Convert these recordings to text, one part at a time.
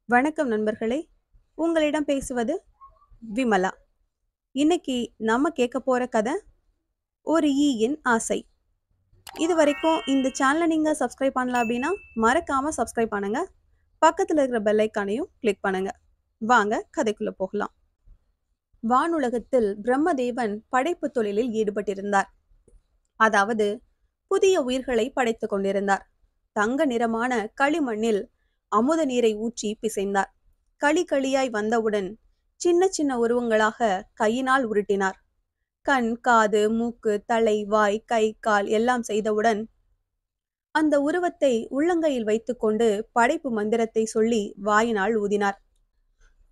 வணக்கம் நண்பர்களே. உங்களிடம் பேசுவது விமலா. இன்னைக்கு நம்ம கேட்க போற கதை ஒரு ஈயின் ஆசை. இது வரைக்கும் இந்த சேனலை நீங்க சப்ஸ்கிரைப் பண்ணல அப்படின்னா மறக்காம சப்ஸ்கிரைப் பண்ணுங்க. பக்கத்துல இருக்கிற பெல் ஐக்கானையும் கிளிக் பண்ணுங்க. வாங்க கதைக்குள்ள போகலாம். வானுலகத்தில் பிரம்மதேவன் படைப்பு தொழிலில் ஈடுபட்டிருந்தார். அதாவது புதிய உயிர்களை படைத்துக் கொண்டிருந்தார். தங்க நிறமான களிமண்ணில் அமுத நீரை ஊற்றி பிசைந்தார். களி களியாய் வந்தவுடன் சின்ன சின்ன உருவங்களாக கையினால் உருட்டினார். கண், காது, மூக்கு, தலை, வாய், கை, கால் எல்லாம் செய்தவுடன் அந்த உருவத்தை உள்ளங்கையில் வைத்துக்கொண்டு படைப்பு மந்திரத்தை சொல்லி வாயினால் ஊதினார்.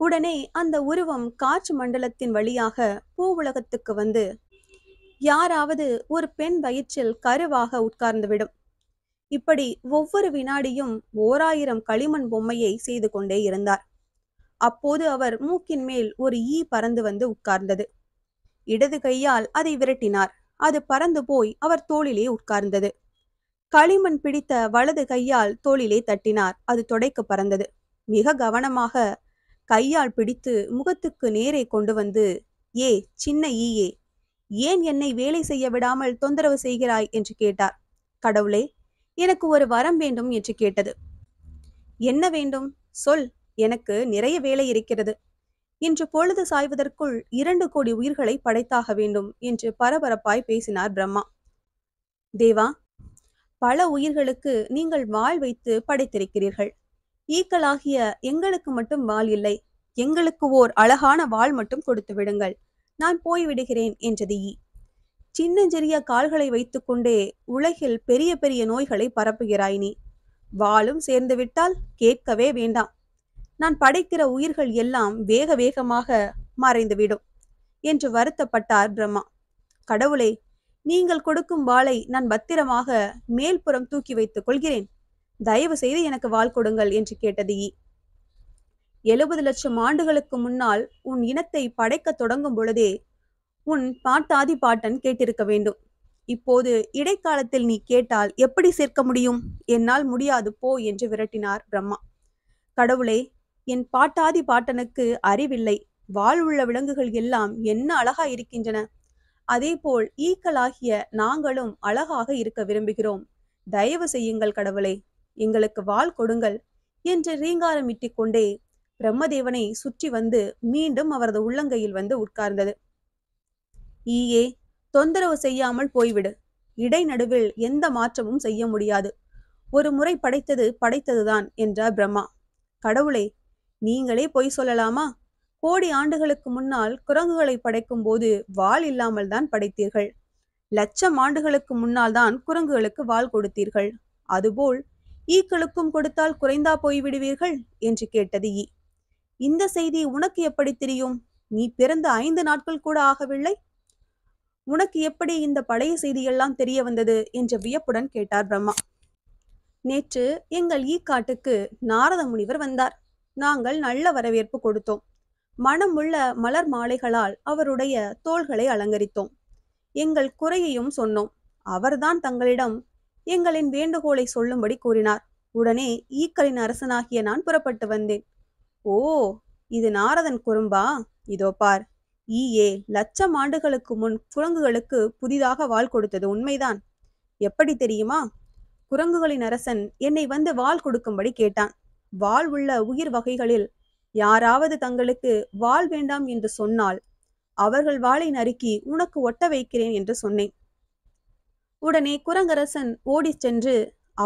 உடனே அந்த உருவம் காற்று மண்டலத்தின் வழியாக பூ உலகத்துக்கு வந்து யாராவது ஒரு பெண் வயிற்றில் கருவாக உட்கார்ந்துவிடும். இப்படி ஒவ்வொரு வினாடியும் 1000 களிமண் பொம்மையை செய்து கொண்டே இருந்தார். அப்போது அவர் மூக்கின் மேல் ஒரு ஈ பறந்து வந்து உட்கார்ந்தது. இடது கையால் அதை விரட்டினார். அது பறந்து போய் அவர் தோளிலே உட்கார்ந்தது. களிமண் பிடித்த வலது கையால் தோளிலே தட்டினார். அது தொடைக்கு பறந்தது. மிக கவனமாக கையால் பிடித்து முகத்துக்கு நேரே கொண்டு வந்து, ஏ சின்ன ஈயே, ஏன் என்னை வேலை செய்ய விடாமல் தொந்தரவு செய்கிறாய் என்று கேட்டார். கடவுளே, எனக்கு ஒரு வரம் வேண்டும் என்று கேட்டது. என்ன வேண்டும் சொல், எனக்கு நிறைய வேலை இருக்கிறது. இன்று பொழுது சாய்வதற்குள் 2 கோடி உயிர்களை படைத்தாக வேண்டும் என்று பரபரப்பாய் பேசினார் பிரம்மா. தேவா, பல உயிர்களுக்கு நீங்கள் வாள் வைத்து படைத்திருக்கிறீர்கள். ஈக்களாகிய எங்களுக்கு மட்டும் வாள் இல்லை. எங்களுக்கு ஓர் அழகான வாள் மட்டும் கொடுத்து விடுங்கள், நான் போய்விடுகிறேன் என்றது ஈ. சின்னஞ்சிறிய கால்களை வைத்துக்கொண்டே உலகில் பெரிய பெரிய நோய்களை பரப்புகிறாய் நீ. வாளும் சேர்ந்து விட்டால் கேட்கவே வேண்டாம். நான் படைக்கிற உயிர்கள் எல்லாம் வேக வேகமாக மறைந்துவிடும் என்று வருத்தப்பட்டார் பிரம்மா. கடவுளே, நீங்கள் கொடுக்கும் வாளை நான் பத்திரமாக மேல்புறம் தூக்கி வைத்துக் கொள்கிறேன். தயவு செய்து எனக்கு வாள் கொடுங்கள் என்று கேட்டது ஈ. 70 லட்சம் ஆண்டுகளுக்கு முன்னால் உன் இனத்தை படைக்க தொடங்கும் பொழுதே உன் பாட்டாதி பாட்டன் கேட்டிருக்க வேண்டும். இப்போது இடைக்காலத்தில் நீ கேட்டால் எப்படி சேர்க்க முடியும்? என்னால் முடியாது, போ என்று விரட்டினார் பிரம்மா. கடவுளே, என் பாட்டாதி பாட்டனுக்கு அறிவில்லை. வாழ் உள்ள விலங்குகள் எல்லாம் என்ன அழகா இருக்கின்றன. அதேபோல் ஈக்களாகிய நாங்களும் அழகாக இருக்க விரும்புகிறோம். தயவு செய்யுங்கள் கடவுளே, எங்களுக்கு வாள் கொடுங்கள் என்று ரீங்காரமிட்டிக் கொண்டே பிரம்மதேவனை சுற்றி வந்து மீண்டும் அவரது உள்ளங்கையில் வந்து உட்கார்ந்தது. ஈயே, தொந்தரவு செய்யாமல் போய்விடு. இடைநடுவில் எந்த மாற்றமும் செய்ய முடியாது. ஒரு முறை படைத்தது படைத்ததுதான் என்றார் பிரம்மா. கடவுளே, நீங்களே பொய் சொல்லலாமா? கோடி ஆண்டுகளுக்கு முன்னால் குரங்குகளை படைக்கும் போது வாள் இல்லாமல் தான் படைத்தீர்கள். லட்சம் ஆண்டுகளுக்கு முன்னால் தான் குரங்குகளுக்கு வாள் கொடுத்தீர்கள். அதுபோல் ஈக்களுக்கும் கொடுத்தால் குறைந்தா போய்விடுவீர்கள் என்று கேட்டது ஈ. இந்த செய்தி உனக்கு எப்படி தெரியும்? நீ பிறந்த 5 நாட்கள் கூட ஆகவில்லை. உனக்கு எப்படி இந்த பழைய செய்தியெல்லாம் தெரிய வந்தது என்ற வியப்புடன் கேட்டார் பிரம்மா. நேற்று எங்கள் ஈக்காட்டுக்கு நாரத முனிவர் வந்தார். நாங்கள் நல்ல வரவேற்பு கொடுத்தோம். மனமுள்ள மலர் மாலைகளால் அவருடைய தோள்களை அலங்கரித்தோம். எங்கள் குறையையும் சொன்னோம். அவர்தான் தங்களிடம் எங்களின் வேண்டுகோளை சொல்லும்படி கூறினார். உடனே ஈக்களின் அரசனாகிய நான் புறப்பட்டு வந்தேன். ஓ, இது நாரதன் குறும்பா? இதோ பார், ஈயே லட்சம் ஆண்டுகளுக்கு முன் குரங்குகளுக்கு புதிதாக வாள் கொடுத்தது உண்மைதான். எப்படி தெரியுமா? குரங்குகளின் அரசன் என்னை வந்து வாள் கொடுக்கும்படி கேட்டான். வாள் உள்ள உயிர் வகைகளில் யாராவது தங்களுக்கு வாள் வேண்டாம் என்று சொன்னால் அவர்கள் வாளை நறுக்கி உனக்கு ஒட்ட வைக்கிறேன் என்று சொன்னேன். உடனே குரங்கரசன் ஓடி சென்று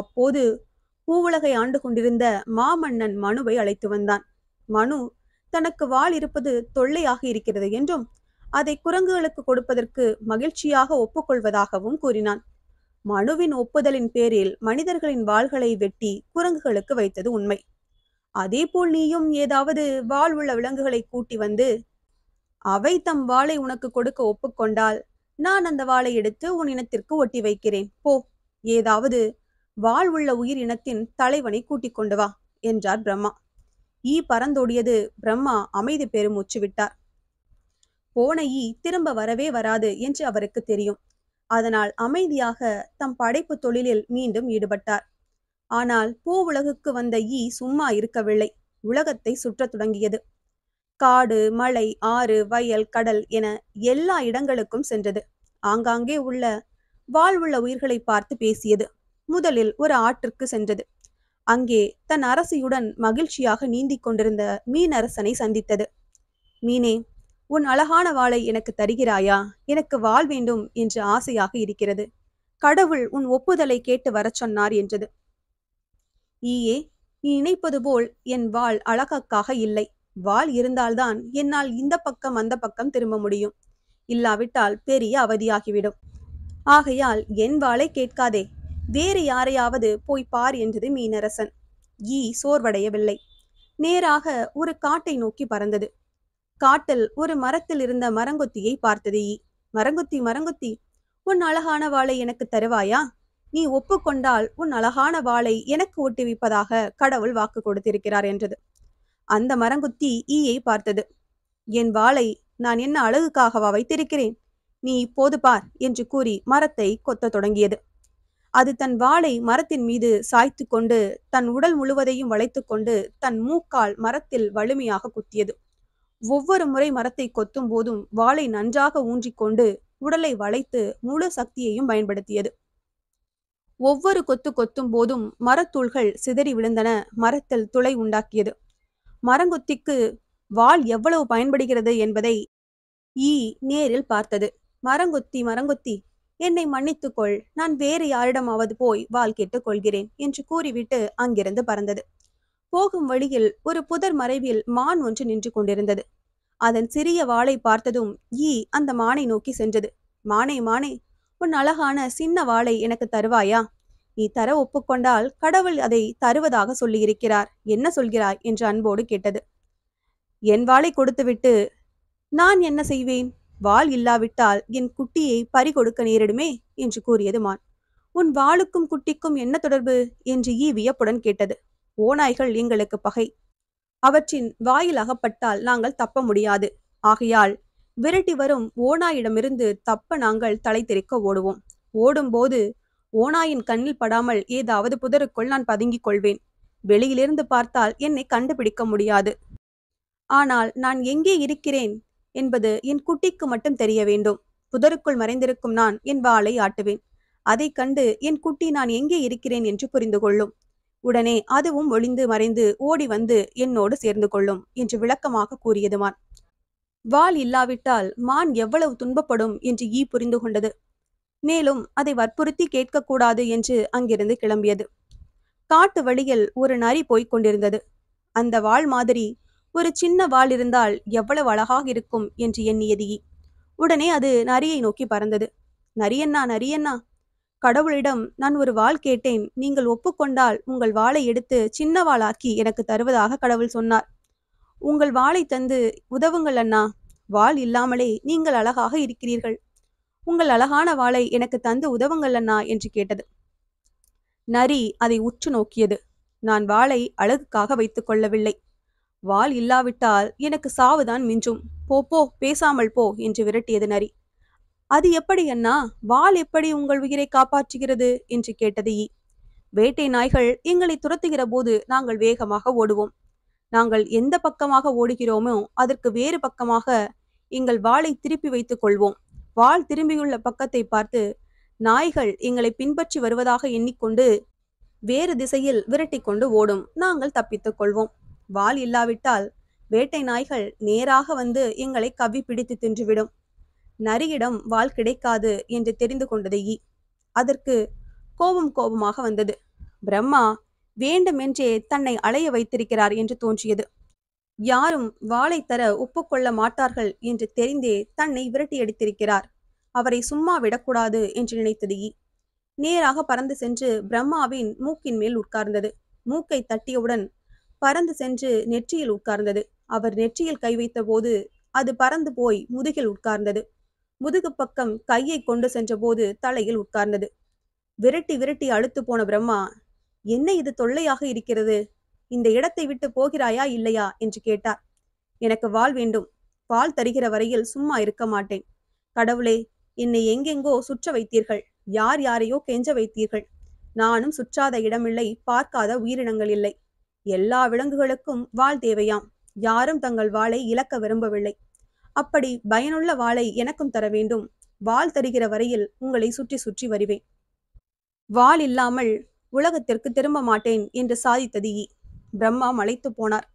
அப்போது பூவுலகை ஆண்டு கொண்டிருந்த மாமன்னன் மனுவை அழைத்து வந்தான். மனு தனக்கு வாள் இருப்பது தொல்லையாக இருக்கிறது என்றும் அதை குரங்குகளுக்கு கொடுப்பதற்கு மகிழ்ச்சியாக ஒப்புக்கொள்வதாகவும் கூறினான். மனுவின் ஒப்புதலின் பேரில் மனிதர்களின் வாள்களை வெட்டி குரங்குகளுக்கு வைத்தது உண்மை. அதேபோல் நீயும் ஏதாவது வாள் உள்ள விலங்குகளை கூட்டி வந்து அவை தம் வாளை உனக்கு கொடுக்க ஒப்புக்கொண்டால் நான் அந்த வாளை எடுத்து உன் இனத்திற்கு ஒட்டி வைக்கிறேன். போ, ஏதாவது வாள் உள்ள உயிர் இனத்தின் தலைவனை கூட்டிக் கொண்டு வா என்றார் பிரம்மா. ஈ பறந்தோடியது. பிரம்மா அமைதி பெருமூச்சு விட்டார். போன ஈ திரும்ப வரவே வராது என்று அவருக்கு தெரியும். அதனால் அமைதியாக தம் படைப்பு தொழிலில் மீண்டும் ஈடுபட்டார். ஆனால் பூ உலகுக்கு வந்த ஈ சும்மா இருக்கவில்லை. உலகத்தை சுற்றத் தொடங்கியது. காடு, மலை, ஆறு, வயல், கடல் என எல்லா இடங்களுக்கும் சென்றது. ஆங்காங்கே உள்ள வாழ்வுள்ள உயிர்களை பார்த்து பேசியது. முதலில் ஒரு ஆற்றுக்கு சென்றது. அங்கே தன் அரசியுடன் மகிழ்ச்சியாக நீந்திக் கொண்டிருந்த மீனரசனை சந்தித்தது. மீனே, உன் அழகான வாளை எனக்கு தருகிறாயா? எனக்கு வாள் வேண்டும் என்று ஆசையாக இருக்கிறது. கடவுள் உன் ஒப்புதலை கேட்டு வரச் சொன்னார் என்றது. ஈயே, நீ நினைப்பது போல் என் வாள் அழகக்காக இல்லை. வாள் இருந்தால்தான் என்னால் இந்த பக்கம் அந்த பக்கம் திரும்ப முடியும். இல்லாவிட்டால் பெரிய அவதியாகிவிடும். ஆகையால் என் வாளை கேட்காதே, வேறு யாரையாவது போய் பார் என்றது மீனரசன். ஈ சோர்வடையவில்லை. நேராக ஒரு காட்டை நோக்கி பறந்தது. காட்டில் ஒரு மரத்தில் இருந்த மரங்கொத்தியை பார்த்தது ஈ. மரங்கொத்தி, மரங்கொத்தி, உன் அழகான வாளை எனக்கு தருவாயா? நீ ஒப்புக்கொண்டால் உன் அழகான வாளை எனக்கு ஒட்டுவிப்பதாக கடவுள் வாக்கு கொடுத்திருக்கிறார் என்றது. அந்த மரங்குத்தி ஈயை பார்த்தது. என் வாளை நான் என்ன அழகுக்காகவா வைத்திருக்கிறேன்? நீ இப்போது பார் என்று கூறி மரத்தை கொத்த தொடங்கியது. அது தன் வாளை மரத்தின் மீது சாய்த்து கொண்டு தன் உடல் முழுவதையும் வளைத்து கொண்டு தன் மூக்கால் மரத்தில் வலிமையாக குத்தியது. ஒவ்வொரு முறை மரத்தை கொத்தும் போதும் வாளை நன்றாக ஊன்றிக்கொண்டு உடலை வளைத்து முழு சக்தியையும் பயன்படுத்தியது. ஒவ்வொரு கொத்து கொத்தும் போதும் மரத்தூள்கள் சிதறி விழுந்தன. மரத்தில் துளை உண்டாக்கியது. மரங்கொத்திக்கு வாள் எவ்வளவு பயன்படுகிறது என்பதை ஈ நேரில் பார்த்தது. மரங்கொத்தி, மரங்கொத்தி, என்னை மன்னித்துக்கொள். நான் வேறு யாரிடமாவது போய் வாள் கேட்டுக் கொள்கிறேன் என்று கூறிவிட்டு அங்கிருந்து பறந்தது. போகும் வழியில் ஒரு புதர் மறைவில் மான் ஒன்று நின்று கொண்டிருந்தது. அதன் சிறிய வாளை பார்த்ததும் ஈ அந்த மானை நோக்கி சென்றது. மானே, மானே, உன் அழகான சின்ன வாளை எனக்கு தருவாயா? நீ தர ஒப்புக்கொண்டால் கடவுள் அதை தருவதாக சொல்லியிருக்கிறார். என்ன சொல்கிறாய் என்று அன்போடு கேட்டது. என் வாளை கொடுத்துவிட்டு நான் என்ன செய்வேன்? வாள் இல்லாவிட்டால் என் குட்டியை பறிகொடுக்க நேரிடுமே என்று கூறியது மான். உன் வாளுக்கும் குட்டிக்கும் என்ன தொடர்பு என்று ஈ வியப்புடன் கேட்டது. ஓநாய்கள் எங்களுக்கு பகை. அவற்றின் வாயில் அகப்பட்டால் நாங்கள் தப்ப முடியாது. ஆகையால் விரட்டி வரும் ஓநாயிடமிருந்து தப்ப நாங்கள் தலை தெறிக்க ஓடுவோம். ஓடும்போது ஓநாயின் கண்ணில் படாமல் ஏதாவது புதருக்குள் நான் பதுங்கிக் கொள்வேன். வெளியிலிருந்து பார்த்தால் என்னை கண்டுபிடிக்க முடியாது. ஆனால் நான் எங்கே இருக்கிறேன் என்பது என் குட்டிக்கு மட்டும் தெரிய வேண்டும். புதருக்குள் மறைந்திருக்கும் நான் என் வாளை ஆட்டுவேன். அதை கண்டு என் குட்டி நான் எங்கே இருக்கிறேன் என்று புரிந்து கொள்ளும். உடனே அதுவும் ஒளிந்து மறைந்து ஓடி வந்து என்னோடு சேர்ந்து கொள்ளும் என்று விளக்கமாக கூறியது மான். வாள் இல்லாவிட்டால் மான் எவ்வளவு துன்பப்படும் என்று ஈ புரிந்து கொண்டது. மேலும் அதை வற்புறுத்தி கேட்கக்கூடாது என்று அங்கிருந்து கிளம்பியது. காட்டு வழியில் ஒரு நரி போய்க் கொண்டிருந்தது. அந்த வாள் மாதிரி ஒரு சின்ன வாள் இருந்தால் எவ்வளவு அழகாக இருக்கும் என்று எண்ணியது ஈ. உடனே அது நரியை நோக்கி பறந்தது. நரியண்ணா, நரியண்ணா, கடவுளிடம் நான் ஒரு வாள் கேட்டேன். நீங்கள் ஒப்புக்கொண்டால் உங்கள் வாளை எடுத்து சின்ன வாளாக்கி எனக்கு தருவதாக கடவுள் சொன்னார். உங்கள் வாளை தந்து உதவுங்கள் அண்ணா. வாள் இல்லாமலே நீங்கள் அழகாக இருக்கிறீர்கள். உங்கள் அழகான வாளை எனக்கு தந்து உதவுங்கள் அண்ணா என்று கேட்டது. நரி அதை உற்று நோக்கியது. நான் வாளை அழகுக்காக வைத்துக் கொள்ளவில்லை. வாள் இல்லாவிட்டால் எனக்கு சாவுதான் மிஞ்சும். போ போ, பேசாமல் போ என்று விரட்டியது நரி. அது எப்படி அண்ணா? வாள் எப்படி உங்கள் உயிரை காப்பாற்றுகிறது என்று கேட்டது ஈ. வேட்டை நாய்கள் எங்களை துரத்துகிற போது நாங்கள் வேகமாக ஓடுவோம். நாங்கள் எந்த பக்கமாக ஓடுகிறோமோ அதற்கு வேறு பக்கமாக எங்கள் வாளை திருப்பி வைத்துக் கொள்வோம். வாள் திரும்பியுள்ள பக்கத்தை பார்த்து நாய்கள் எங்களை பின்பற்றி வருவதாக எண்ணிக்கொண்டு வேறு திசையில் விரட்டி கொண்டு ஓடும். நாங்கள் தப்பித்துக் கொள்வோம். வாள் இல்லாவிட்டால் வேட்டை நாய்கள் நேராக வந்து எங்களை கவ்வி பிடித்து தின்றுவிடும். நரியிடம் வாள் கிடைக்காது என்று தெரிந்து கொண்டது ஈ. அதற்கு கோபமாக வந்தது. பிரம்மா வேண்டுமென்றே தன்னை அலைய வைத்திருக்கிறார் என்று தோன்றியது. யாரும் வாளை தர ஒப்புக்கொள்ள மாட்டார்கள் என்று தெரிந்தே தன்னை விரட்டி அடித்திருக்கிறார். அவரை சும்மா விடக்கூடாது என்று நினைத்தது ஈ. நேராக பறந்து சென்று பிரம்மாவின் மூக்கின் மேல் உட்கார்ந்தது. மூக்கை தட்டியவுடன் பறந்து சென்று நெற்றியில் உட்கார்ந்தது. அவர் நெற்றியில் கை வைத்த போது அது பறந்து போய் முதுகில் உட்கார்ந்தது. முதுகு பக்கம் கையை கொண்டு சென்ற போது தலையில் உட்கார்ந்தது. விரட்டி விரட்டி அழுத்து போன பிரம்மா, என்ன இது தொல்லையாக இருக்கிறது? இந்த இடத்தை விட்டு போகிறாயா இல்லையா என்று கேட்டார். எனக்கு வாள் வேண்டும். வாள் தருகிற வரையில் சும்மா இருக்க மாட்டேன். கடவுளே, என்னை எங்கெங்கோ சுற்ற வைத்தீர்கள். யார் யாரையோ கெஞ்ச வைத்தீர்கள். நானும் சுற்றாத இடமில்லை, பார்க்காத உயிரினங்கள் இல்லை. எல்லா விலங்குகளுக்கும் வாள் தேவையாம். யாரும் தங்கள் வாளை இழக்க விரும்பவில்லை. அப்படி பயனுள்ள வாளை எனக்கும் தர வேண்டும். வாள் தருகிற வரையில் உங்களை சுற்றி சுற்றி வருவேன். வாள் இல்லாமல் உலகத்திற்கு திரும்ப மாட்டேன் என்று சாதித்தது ஈ. பிரம்மா மலைத்து போனார்.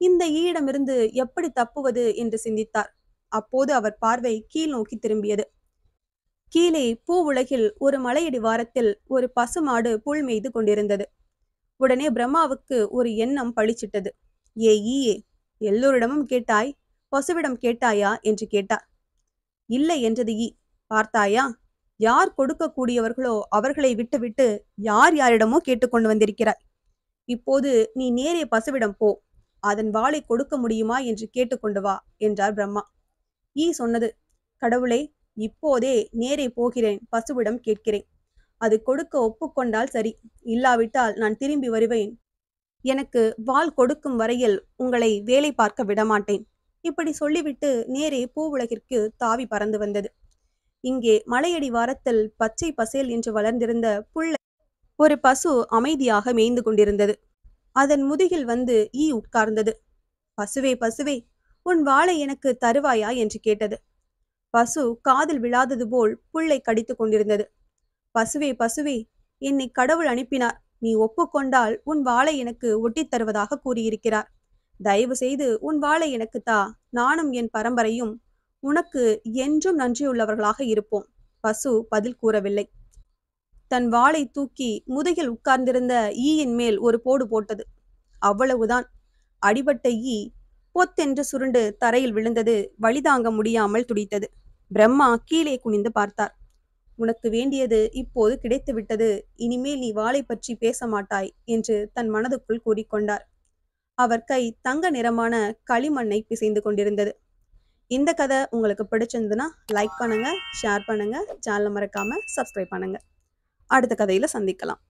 இந்த ஈயிடமிருந்து எப்படி தப்புவது என்று சிந்தித்தார். அப்போது அவர் பார்வை கீழ் நோக்கி திரும்பியது. கீழே பூ உலகில் ஒரு மலையடி வாரத்தில் ஒரு பசுமாடு புல் மேய்து கொண்டிருந்தது. உடனே பிரம்மாவுக்கு ஒரு எண்ணம் பளிச்சிட்டது. ஏ ஈயே, எல்லோரிடமும் கேட்டாய், பசுவிடம் கேட்டாயா என்று கேட்டார். இல்லை என்றது ஈ. பார்த்தாயா, யார் கொடுக்கக்கூடியவர்களோ அவர்களை விட்டுவிட்டு யார் யாரிடமோ கேட்டுக்கொண்டு வந்திருக்கிறாய். இப்போது நீ நேரே பசுவிடம் போ, அதன் வாளை கொடுக்க முடியுமா என்று கேட்டுக்கொண்டு வா என்றார் பிரம்மா. ஈ சொன்னது, கடவுளே, இப்போதே நேரே போகிறேன், பசுவிடம் கேட்கிறேன். அது கொடுக்க ஒப்புக்கொண்டால் சரி, இல்லாவிட்டால் நான் திரும்பி வருவேன். எனக்கு வாள் கொடுக்கும் வரையில் உங்களை வேலை பார்க்க விடமாட்டேன். இப்படி சொல்லிவிட்டு நேரே பூவுலகிற்கு தாவி பறந்து வந்தது. இங்கே மலையடி வாரத்தில் பச்சை பசேல் என்று வளர்ந்திருந்த புல்லை ஒரு பசு அமைதியாக மேய்ந்து கொண்டிருந்தது. அதன் முதுகில் வந்து ஈ உட்கார்ந்தது. பசுவே பசுவே, உன் வாளை எனக்கு தருவாயா என்று கேட்டது. பசு காதில் விழாதது போல் புல்லை கடித்து கொண்டிருந்தது. பசுவே பசுவே, என்னை கடவுள் அனுப்பினார். நீ ஒப்புக்கொண்டால் உன் வாளை எனக்கு ஒட்டித் தருவதாக கூறியிருக்கிறார். தயவு செய்து உன் வாளை எனக்கு தா. நானும் என் பரம்பரையும் உனக்கு என்றும் நன்றியுள்ளவர்களாக இருப்போம். பசு பதில் கூறவில்லை. தன் வாளை தூக்கி முதுகில் உட்கார்ந்திருந்த ஈயின் மேல் ஒரு போடு போட்டது. அவ்வளவுதான். அடிபட்ட ஈ பொத்தென்று சுருண்டு தரையில் விழுந்தது. வழிதாங்க முடியாமல் துடித்தது. பிரம்மா கீழே குனிந்து பார்த்தார். உனக்கு வேண்டியது இப்போது கிடைத்துவிட்டது. இனிமேல் நீ வாளை பற்றி பேச மாட்டாய் என்று தன் மனதுக்குள் கூறிக்கொண்டார். அவர் கை தங்க நிறமான களிமண்ணை பிசைந்து கொண்டிருந்தது. இந்த கதை உங்களுக்கு பிடிச்சிருந்ததுன்னா லைக் பண்ணுங்க, ஷேர் பண்ணுங்க, சேனலை மறக்காம சப்ஸ்கிரைப் பண்ணுங்க. அடுத்த கதையில சந்திக்கலாம்.